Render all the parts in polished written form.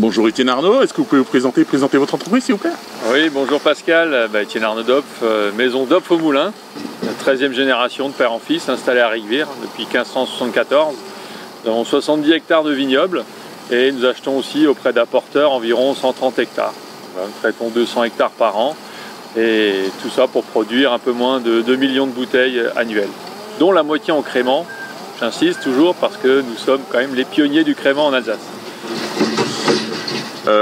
Bonjour Étienne Arnaud, est-ce que vous pouvez vous présenter votre entreprise s'il vous plaît? Oui, bonjour Pascal, Étienne Arnaud d'Opf, maison d'Opf au Moulin, la 13e génération de père en fils installée à Rigvire depuis 1574. Nous avons 70 hectares de vignobles et nous achetons aussi auprès d'apporteurs environ 130 hectares. Nous traitons 200 hectares par an et tout ça pour produire un peu moins de 2 millions de bouteilles annuelles, dont la moitié en crément. J'insiste toujours parce que nous sommes quand même les pionniers du crément en Alsace.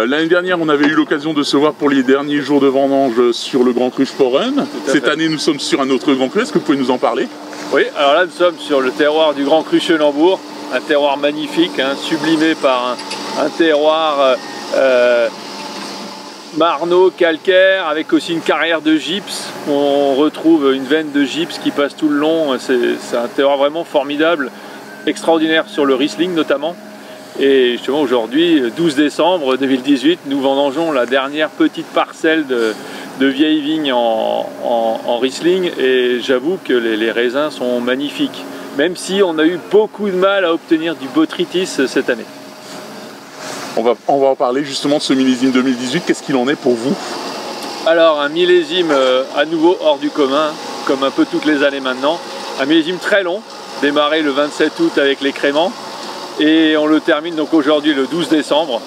L'année dernière, on avait eu l'occasion de se voir pour les derniers jours de vendange sur le Grand Cru Sporen. Cette année, nous sommes sur un autre Grand Cru. Est-ce que vous pouvez nous en parler? Oui, alors là, nous sommes sur le terroir du Grand Cru Schönenbourg, un terroir magnifique, hein, sublimé par un terroir marneau, calcaire, avec aussi une carrière de gypse. On retrouve une veine de gypse qui passe tout le long. C'est un terroir vraiment formidable, extraordinaire sur le Riesling notamment. Et justement aujourd'hui, 12 décembre 2018, nous vendangeons la dernière petite parcelle de vieilles vignes en Riesling et j'avoue que les raisins sont magnifiques, même si on a eu beaucoup de mal à obtenir du botrytis cette année. On va en parler justement de ce millésime 2018, qu'est-ce qu'il en est pour vous? Alors un millésime à nouveau hors du commun, comme un peu toutes les années maintenant, un millésime très long, démarré le 27 août avec les créments. Et on le termine donc aujourd'hui le 12 décembre.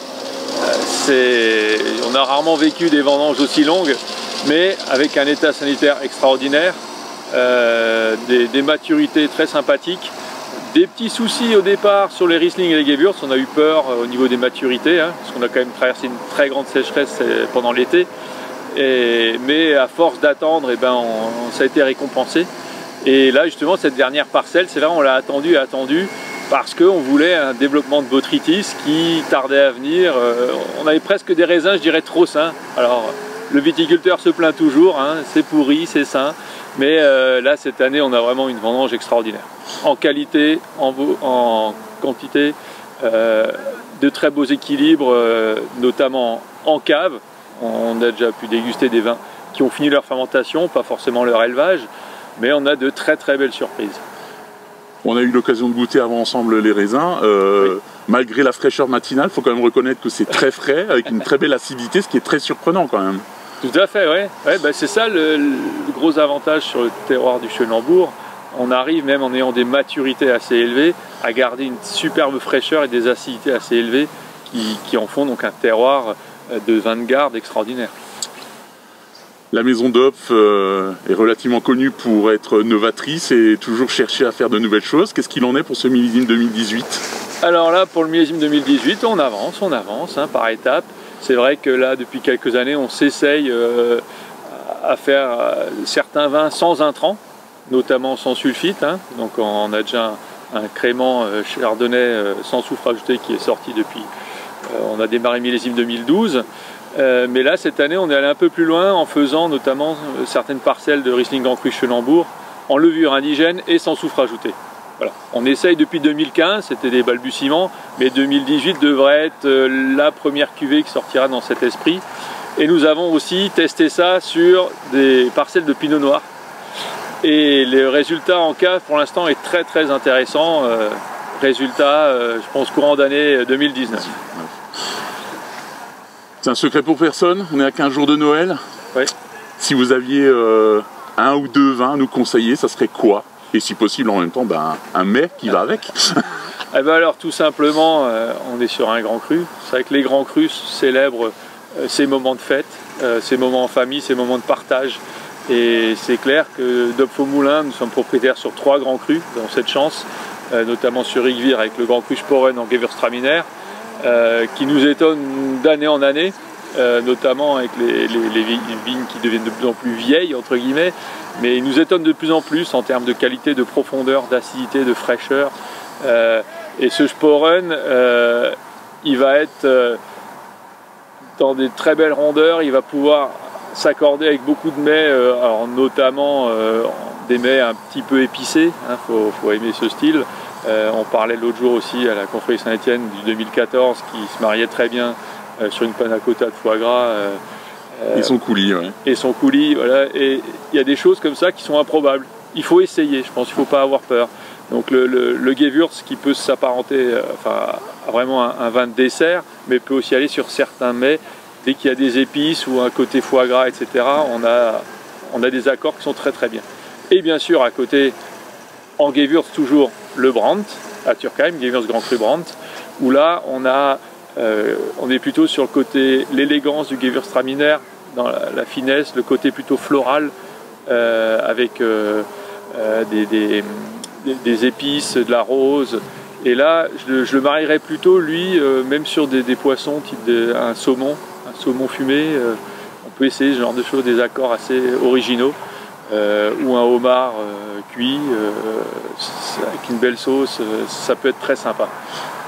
On a rarement vécu des vendanges aussi longues, mais avec un état sanitaire extraordinaire, des maturités très sympathiques, des petits soucis au départ sur les Riesling et les Gewürz. On a eu peur au niveau des maturités, hein, parce qu'on a quand même traversé une très grande sécheresse pendant l'été. Mais à force d'attendre, ça a été récompensé. Et là justement cette dernière parcelle, c'est vrai, on l'a attendu parce qu'on voulait un développement de botrytis qui tardait à venir. On avait presque des raisins, je dirais, trop sains. Alors, le viticulteur se plaint toujours, hein, c'est pourri, c'est sain. Mais là, cette année, on a vraiment une vendange extraordinaire. En qualité, en quantité, de très beaux équilibres, notamment en cave. On a déjà pu déguster des vins qui ont fini leur fermentation, pas forcément leur élevage, mais on a de très très belles surprises. On a eu l'occasion de goûter avant ensemble les raisins. Oui. Malgré la fraîcheur matinale, il faut quand même reconnaître que c'est très frais, avec une très belle acidité, ce qui est très surprenant quand même. Tout à fait, oui. Ouais, c'est ça le gros avantage sur le terroir du Schönenbourg. On arrive, même en ayant des maturités assez élevées, à garder une superbe fraîcheur et des acidités assez élevées qui en font donc un terroir de vin de garde extraordinaire. La maison d'Opf est relativement connue pour être novatrice et toujours chercher à faire de nouvelles choses. Qu'est-ce qu'il en est pour ce millésime 2018? Alors là, pour le millésime 2018, on avance hein, par étapes. C'est vrai que là, depuis quelques années, on s'essaye à faire certains vins sans intrants, notamment sans sulfite. Hein. Donc on a déjà un crément chardonnay sans soufre ajouté qui est sorti depuis. On a démarré millésime 2012. Mais là, cette année, on est allé un peu plus loin en faisant notamment certaines parcelles de Riesling Grand Cru Schönenbourg en levure indigène et sans soufre ajouté. Voilà. On essaye depuis 2015, c'était des balbutiements, mais 2018 devrait être la première cuvée qui sortira dans cet esprit. Et nous avons aussi testé ça sur des parcelles de Pinot Noir. Et le résultat en cave, pour l'instant, est très très intéressant. Résultat, je pense, courant d'année 2019. C'est un secret pour personne, on est à 15 jours de Noël. Oui. Si vous aviez un ou deux vins à nous conseiller, ça serait quoi? Et si possible en même temps, un mets qui va avec. Alors tout simplement, on est sur un grand cru. C'est vrai que les grands crus célèbrent ces moments de fête, ces moments en famille, ces moments de partage. Et c'est clair que d'Opf au Moulin, nous sommes propriétaires sur 3 grands crus, nous avons cette chance, notamment sur Rigvire avec le Grand Cru Sporen en Gewürztraminer. Qui nous étonne d'année en année, notamment avec les vignes qui deviennent de plus en plus vieilles, entre guillemets, mais ils nous étonnent de plus en plus en termes de qualité, de profondeur, d'acidité, de fraîcheur. Et ce Sporen, il va être dans des très belles rondeurs, il va pouvoir s'accorder avec beaucoup de mets, alors notamment des mets un petit peu épicés, hein, faut aimer ce style. On parlait l'autre jour aussi à la confrérie Saint-Étienne du 2014 qui se mariait très bien sur une panna cotta de foie gras. Et son coulis, ouais. Et son coulis, voilà. Et il y a des choses comme ça qui sont improbables. Il faut essayer, je pense qu'il ne faut pas avoir peur. Donc le Gewürz qui peut s'apparenter à vraiment un vin de dessert, mais peut aussi aller sur certains mets. Dès qu'il y a des épices ou un côté foie gras, etc., on a des accords qui sont très très bien. Et bien sûr, à côté, en Gewürz, toujours le Brandt, à Turkheim, Gewürz Grand Cru Brandt, où là, on est plutôt sur le côté, l'élégance du Gewürztraminer, dans la finesse, le côté plutôt floral, avec des épices, de la rose. Et là, je le marierais plutôt, lui, même sur des poissons, type un saumon fumé. On peut essayer ce genre de choses, des accords assez originaux. Ou un homard cuit avec une belle sauce, ça peut être très sympa.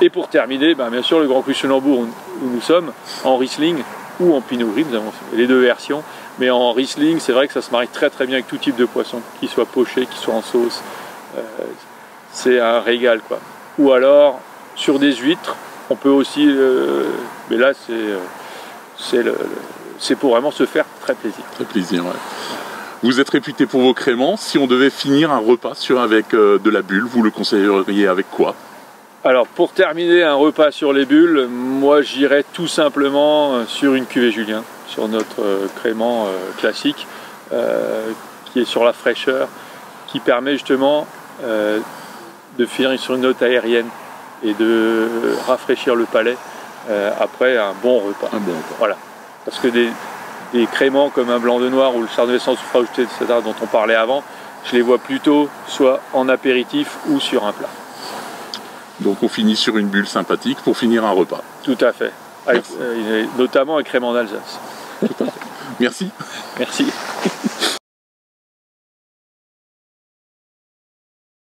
Et pour terminer, bien sûr, le Grand Cru Schoenenbourg où nous sommes, en Riesling ou en Pinot Gris, nous avons les deux versions. Mais en Riesling, c'est vrai que ça se marie très très bien avec tout type de poisson, qu'il soit poché, qu'il soit en sauce. C'est un régal, quoi. Ou alors, sur des huîtres, on peut aussi... mais là, c'est pour vraiment se faire très plaisir. Très plaisir, ouais. Vous êtes réputé pour vos créments. Si on devait finir un repas avec de la bulle, vous le conseilleriez avec quoi? Alors, pour terminer un repas sur les bulles, moi j'irais tout simplement sur une cuvée Julien, sur notre crément classique, qui est sur la fraîcheur, qui permet justement de finir sur une note aérienne et de rafraîchir le palais après un bon repas. Voilà. Parce que des créments comme un blanc de noir ou le chardonnay sans soufre ajouté, etc., dont on parlait avant, je les vois plutôt soit en apéritif ou sur un plat. Donc on finit sur une bulle sympathique pour finir un repas. Tout à fait, notamment un crément d'Alsace. Merci. Merci.